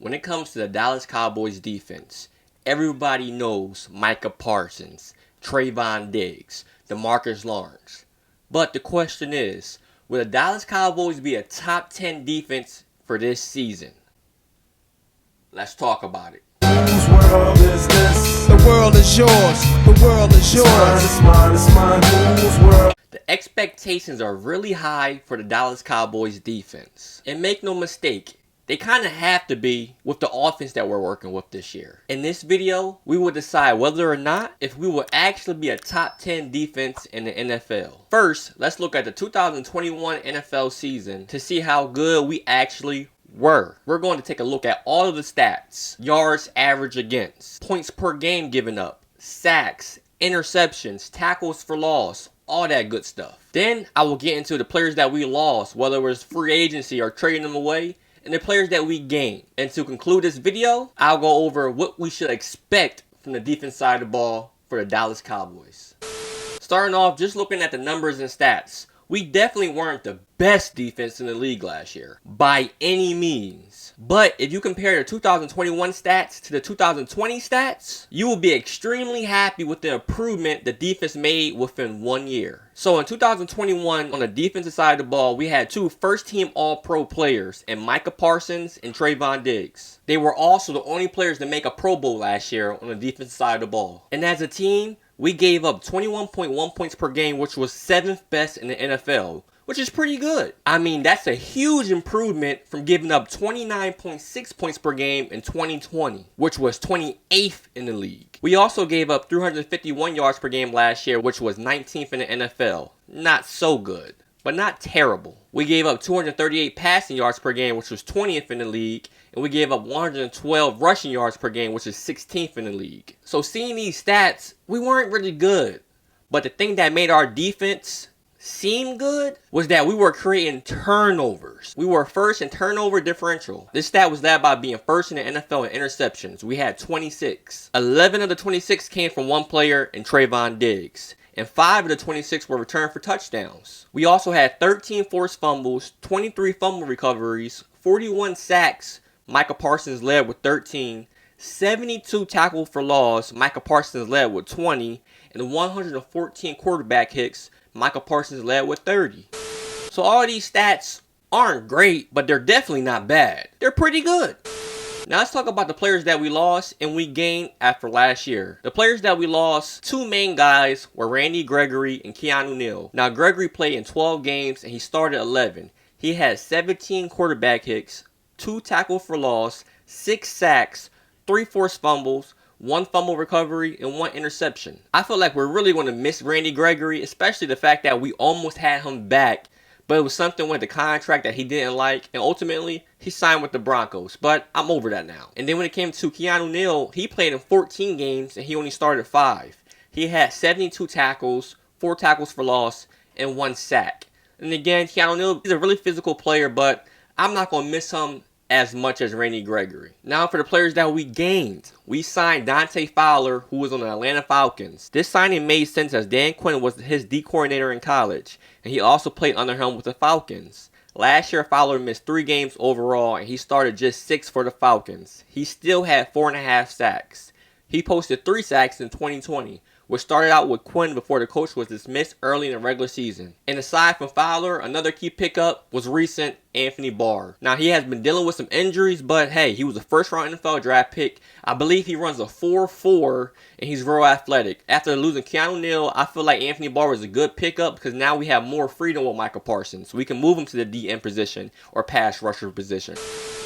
When it comes to the Dallas Cowboys defense, everybody knows Micah Parsons, Trevon Diggs, Demarcus Lawrence. But the question is, will the Dallas Cowboys be a top 10 defense for this season? Let's talk about it. Whose world is this? The world is yours. The world is yours. It's mine, it's mine. Whose world? The expectations are really high for the Dallas Cowboys defense. And make no mistake, they kind of have to be with the offense that we're working with this year. In this video, we will decide whether or not if we will actually be a top 10 defense in the NFL. First, let's look at the 2021 NFL season to see how good we actually were. We're going to take a look at all of the stats. Yards average against, points per game given up, sacks, interceptions, tackles for loss, all that good stuff. Then I will get into the players that we lost, whether it was free agency or trading them away, and the players that we gained. And to conclude this video, I'll go over what we should expect from the defense side of the ball for the Dallas Cowboys. Starting off, just looking at the numbers and stats, we definitely weren't the best defense in the league last year, by any means. But if you compare the 2021 stats to the 2020 stats, you will be extremely happy with the improvement the defense made within 1 year. So in 2021, on the defensive side of the ball, we had two first-team All-Pro players in Micah Parsons and Trevon Diggs. They were also the only players to make a Pro Bowl last year on the defensive side of the ball. And as a team, we gave up 21.1 points per game, which was 7th best in the NFL, which is pretty good. I mean, that's a huge improvement from giving up 29.6 points per game in 2020, which was 28th in the league. We also gave up 351 yards per game last year, which was 19th in the NFL. Not so good, but not terrible. We gave up 238 passing yards per game, which was 20th in the league, and we gave up 112 rushing yards per game, which is 16th in the league. So seeing these stats, we weren't really good. But the thing that made our defense seem good was that we were creating turnovers. We were first in turnover differential. This stat was led by being first in the NFL in interceptions. We had 26. 11 of the 26 came from one player in Trevon Diggs, and 5 of the 26 were returned for touchdowns. We also had 13 forced fumbles, 23 fumble recoveries, 41 sacks. Micah Parsons led with 13, 72 tackles for loss. Micah Parsons led with 20, and 114 quarterback hits. Micah Parsons led with 30. So all of these stats aren't great, but they're definitely not bad. They're pretty good. Now let's talk about the players that we lost and we gained after last year. The players that we lost, two main guys were Randy Gregory and Keanu Neal. Now Gregory played in 12 games and he started 11. He had 17 quarterback hits, 2 tackles for loss, 6 sacks, 3 forced fumbles, 1 fumble recovery, and 1 interception. I feel like we're really going to miss Randy Gregory, especially the fact that we almost had him back, but it was something with the contract that he didn't like, and ultimately, he signed with the Broncos, but I'm over that now. And then when it came to Keanu Neal, he played in 14 games, and he only started 5. He had 72 tackles, 4 tackles for loss, and 1 sack. And again, Keanu Neal, he's a really physical player, but I'm not going to miss him as much as Randy Gregory. Now for the players that we gained. We signed Dante Fowler, who was on the Atlanta Falcons. This signing made sense as Dan Quinn was his D coordinator in college, and he also played under him with the Falcons. Last year, Fowler missed 3 games overall, and he started just 6 for the Falcons. He still had 4.5 sacks. He posted 3 sacks in 2020, which started out with Quinn before the coach was dismissed early in the regular season. And aside from Fowler, another key pickup was recent Anthony Barr. Now he has been dealing with some injuries, but hey, he was a first-round NFL draft pick. I believe he runs a 4.4, and he's real athletic. After losing Keanu Neal, I feel like Anthony Barr was a good pickup because now we have more freedom with Micah Parsons. We can move him to the DN position or pass rusher position.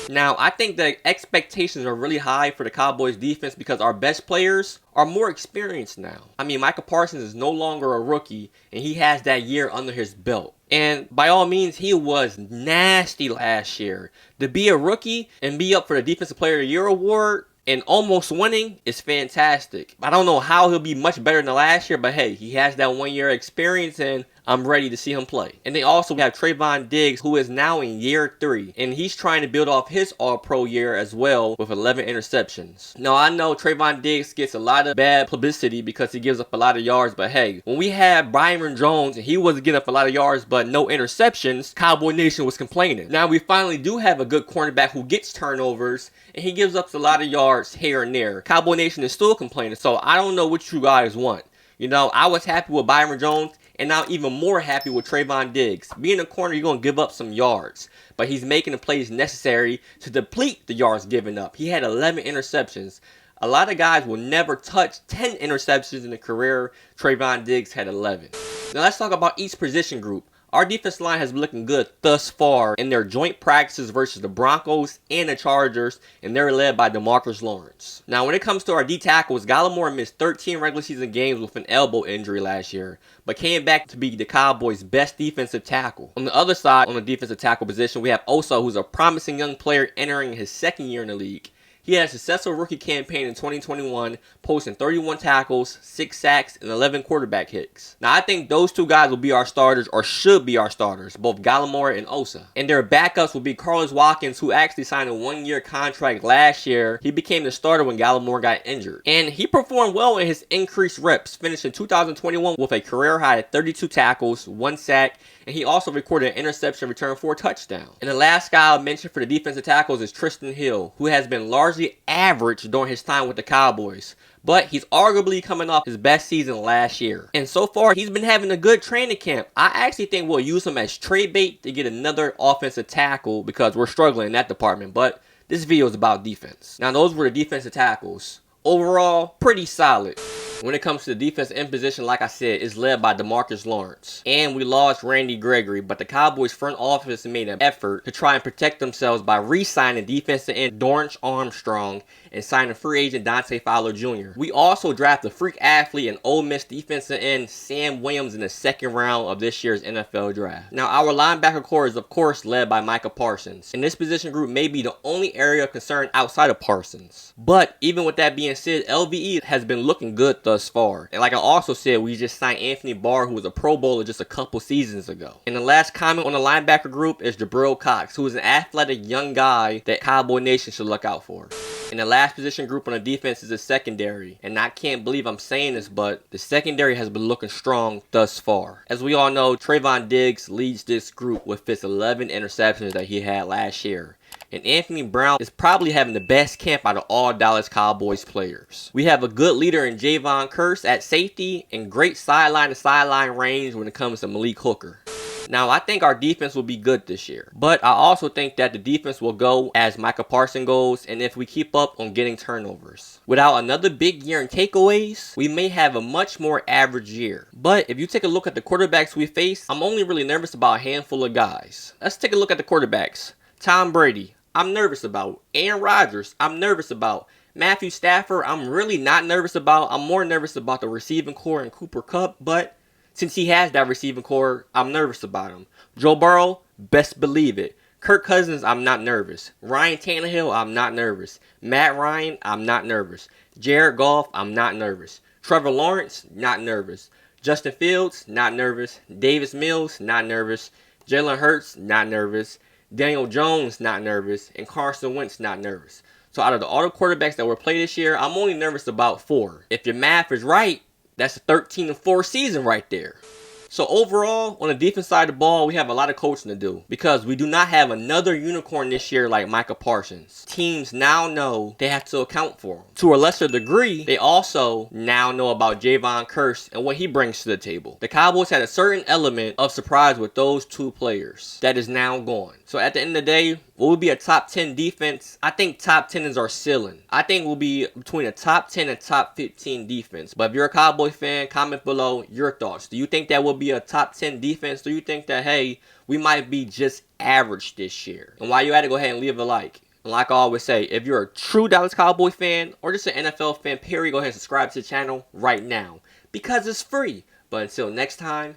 Now, I think the expectations are really high for the Cowboys defense because our best players are more experienced now. I mean, Micah Parsons is no longer a rookie, and he has that year under his belt. And by all means, he was nasty last year. To be a rookie and be up for the Defensive Player of the Year award and almost winning is fantastic. I don't know how he'll be much better than last year, but hey, he has that 1 year experience, and I'm ready to see him play. And they also have Trevon Diggs, who is now in year 3, and he's trying to build off his all-pro year as well with 11 interceptions. Now, I know Trevon Diggs gets a lot of bad publicity because he gives up a lot of yards, but hey, when we had Byron Jones and he wasn't getting up a lot of yards but no interceptions, Cowboy Nation was complaining. Now we finally do have a good cornerback who gets turnovers and he gives up a lot of yards here and there. Cowboy Nation is still complaining, so I don't know what you guys want. You know, I was happy with Byron Jones, and now even more happy with Trevon Diggs. Being a corner, you're going to give up some yards, but he's making the plays necessary to deplete the yards given up. He had 11 interceptions. A lot of guys will never touch 10 interceptions in a career. Trevon Diggs had 11. Now let's talk about each position group. Our defense line has been looking good thus far in their joint practices versus the Broncos and the Chargers, and they're led by Demarcus Lawrence. Now, when it comes to our D tackles, Gallimore missed 13 regular season games with an elbow injury last year, but came back to be the Cowboys' best defensive tackle. On the other side, on the defensive tackle position, we have Osa, who's a promising young player entering his second year in the league. He had a successful rookie campaign in 2021, posting 31 tackles, 6 sacks, and 11 quarterback hits. Now, I think those two guys will be our starters, or should be our starters, both Gallimore and Osa. And their backups will be Carlos Watkins, who actually signed a 1-year contract last year. He became the starter when Gallimore got injured. And he performed well in his increased reps, finishing 2021 with a career-high 32 tackles, 1 sack, and he also recorded an interception return for a touchdown. And the last guy I'll mention for the defensive tackles is Tristan Hill, who has been largely average during his time with the Cowboys, but he's arguably coming off his best season last year. And so far, he's been having a good training camp. I actually think we'll use him as trade bait to get another offensive tackle because we're struggling in that department, but this video is about defense. Now, those were the defensive tackles. Overall, pretty solid. When it comes to the defense in position, like I said, it's led by Demarcus Lawrence. And we lost Randy Gregory, but the Cowboys front office made an effort to try and protect themselves by re-signing defensive end Dorrance Armstrong and signing free agent Dante Fowler Jr. We also drafted freak athlete and Ole Miss defensive end Sam Williams in the second round of this year's NFL draft. Now, our linebacker core is, of course, led by Micah Parsons. And this position group may be the only area of concern outside of Parsons. But even with that being said, LVE has been looking good thus far. And like I also said, we just signed Anthony Barr, who was a Pro Bowler just a couple seasons ago. And the last comment on the linebacker group is Jabril Cox, who is an athletic young guy that Cowboy Nation should look out for. And the last position group on the defense is the secondary. And I can't believe I'm saying this, but the secondary has been looking strong thus far. As we all know, Trevon Diggs leads this group with his 11 interceptions that he had last year. And Anthony Brown is probably having the best camp out of all Dallas Cowboys players. We have a good leader in Javon Curse at safety and great sideline-to-sideline range when it comes to Malik Hooker. Now, I think our defense will be good this year. But I also think that the defense will go as Micah Parson goes and if we keep up on getting turnovers. Without another big year in takeaways, we may have a much more average year. But if you take a look at the quarterbacks we face, I'm only really nervous about a handful of guys. Let's take a look at the quarterbacks. Tom Brady, I'm nervous about. Aaron Rodgers, I'm nervous about. Matthew Stafford, I'm really not nervous about. I'm more nervous about the receiving core and Cooper Kupp, but since he has that receiving core, I'm nervous about him. Joe Burrow, best believe it. Kirk Cousins, I'm not nervous. Ryan Tannehill, I'm not nervous. Matt Ryan, I'm not nervous. Jared Goff, I'm not nervous. Trevor Lawrence, not nervous. Justin Fields, not nervous. Davis Mills, not nervous. Jalen Hurts, not nervous. Daniel Jones, not nervous. And Carson Wentz, not nervous. So out of all the quarterbacks that were played this year, I'm only nervous about 4. If your math is right, that's a 13-4 season right there. So overall, on the defense side of the ball, we have a lot of coaching to do because we do not have another unicorn this year like Micah Parsons. Teams now know they have to account for him. To a lesser degree, they also now know about Javon Curse and what he brings to the table. The Cowboys had a certain element of surprise with those 2 players that is now gone. So at the end of the day, will we be a top 10 defense? I think top 10 is our ceiling. I think we'll be between a top 10 and top 15 defense. But if you're a Cowboy fan, comment below your thoughts. Do you think that will be a top 10 defense? Do you think that, hey, we might be just average this year? And while you're at it, go ahead and leave a like. And like I always say, if you're a true Dallas Cowboy fan or just an NFL fan, period, go ahead and subscribe to the channel right now because it's free. But until next time,